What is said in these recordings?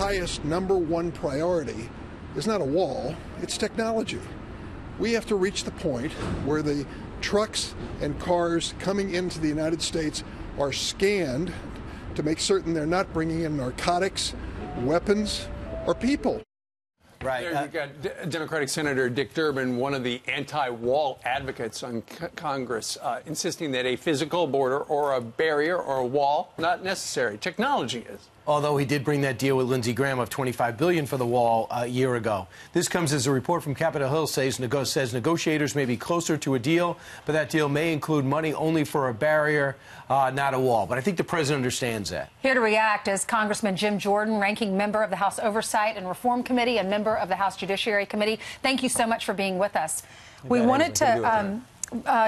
highest #1 priority is not a wall, it's technology. We have to reach the point where the trucks and cars coming into the United States are scanned to make certain they're not bringing in narcotics, weapons, or people. Right. There you've got Democratic Senator Dick Durbin, one of the anti-wall advocates on Congress, insisting that a physical border or a barrier or a wall, not necessary. Technology is. Although he did bring that deal with Lindsey Graham of $25 billion for the wall a year ago. This comes as a report from Capitol Hill says negotiators may be closer to a deal, but that deal may include money only for a barrier, not a wall. But I think the president understands that. Here to react is Congressman Jim Jordan, ranking member of the House Oversight and Reform Committee and member of the House Judiciary Committee. Thank you so much for being with us. We wanted to...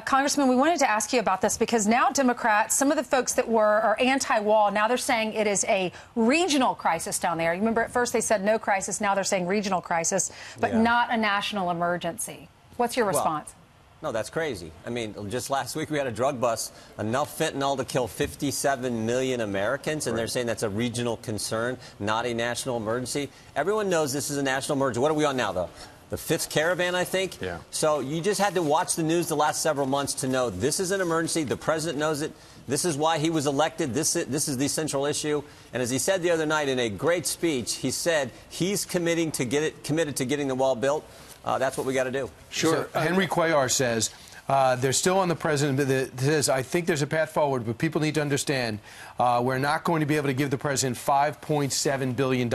Congressman, we wanted to ask you about this because now Democrats, some of the folks that are anti-wall, now they're saying it is a regional crisis down there. You remember at first they said no crisis, now they're saying regional crisis, but not a national emergency. What's your response? No, that's crazy. I mean, just last week we had a drug bust, enough fentanyl to kill 57 million Americans, and they're saying that's a regional concern, not a national emergency. Everyone knows this is a national emergency. What are we on now, though? The 5th caravan, I think. Yeah. So you just had to watch the news the last several months to know this is an emergency. The president knows it. This is why he was elected. This is the central issue. And as he said the other night in a great speech, he said he's committed to getting the wall built. That's what we got to do. Sure. So, Henry Cuellar says they're still on the president. But says I think there's a path forward, but people need to understand we're not going to be able to give the president $5.7 billion.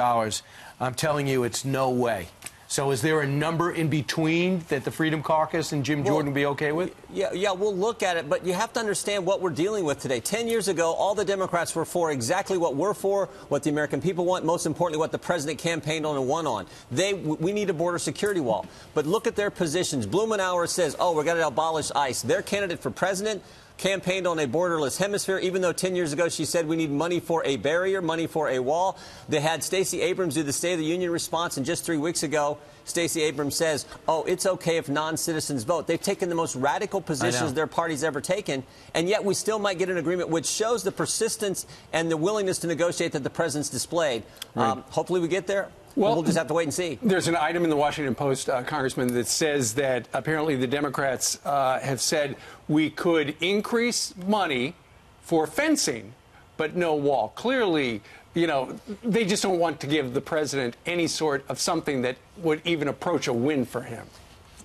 I'm telling you, it's no way. So is there a number in between that the Freedom Caucus and Jim Jordan will be okay with? Yeah, we'll look at it, but you have to understand what we're dealing with today. 10 years ago, all the Democrats were for exactly what we're for, what the American people want, most importantly, what the president campaigned on and won on. We need a border security wall. But look at their positions. Blumenauer says, oh, we're going to abolish ICE. Their candidate for president campaigned on a borderless hemisphere, even though 10 years ago she said we need money for a barrier, money for a wall. They had Stacey Abrams do the State of the Union response, and just 3 weeks ago, Stacey Abrams says, oh, it's okay if non-citizens vote. They've taken the most radical positions their party's ever taken, and yet we still might get an agreement, which shows the persistence and the willingness to negotiate that the president's displayed. Right. Hopefully we get there. Well, we'll just have to wait and see. There's an item in the Washington Post, Congressman, that says that apparently the Democrats have said we could increase money for fencing, but no wall. Clearly, you know, they just don't want to give the president any sort of something that would even approach a win for him.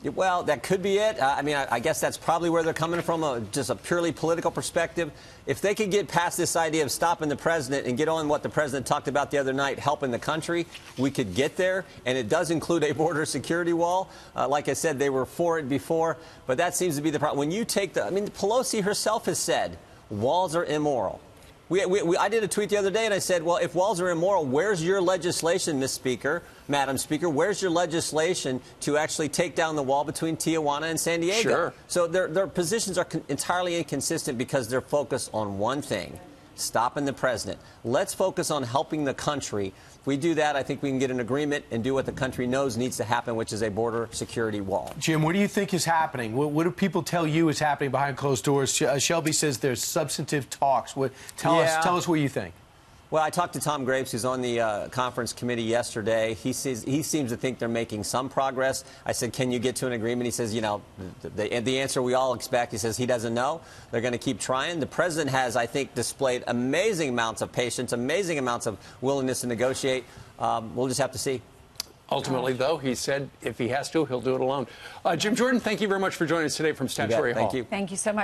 Well, that could be it. I mean, I guess that's probably where they're coming from, just a purely political perspective. If they could get past this idea of stopping the president and get on what the president talked about the other night, helping the country, we could get there. And it does include a border security wall. Like I said, they were for it before. But that seems to be the problem. When you take I mean, Pelosi herself has said walls are immoral. I did a tweet the other day, and I said, well, if walls are immoral, where's your legislation, Madam Speaker? Where's your legislation to actually take down the wall between Tijuana and San Diego? Sure. So their positions are entirely inconsistent because they're focused on one thing, stopping the president. Let's focus on helping the country. If we do that, I think we can get an agreement and do what the country knows needs to happen, which is a border security wall. Jim, what do you think is happening? What do people tell you is happening behind closed doors? Shelby says there's substantive talks. Tell us what you think. Well, I talked to Tom Graves, who's on the conference committee yesterday. He seems to think they're making some progress. I said, can you get to an agreement? He says, you know, the answer we all expect. He says he doesn't know. They're going to keep trying. The president has, I think, displayed amazing amounts of patience, amazing amounts of willingness to negotiate. We'll just have to see. Ultimately, though, he said if he has to, he'll do it alone. Jim Jordan, thank you very much for joining us today from Statutory Hall. Thank you. Thank you so much.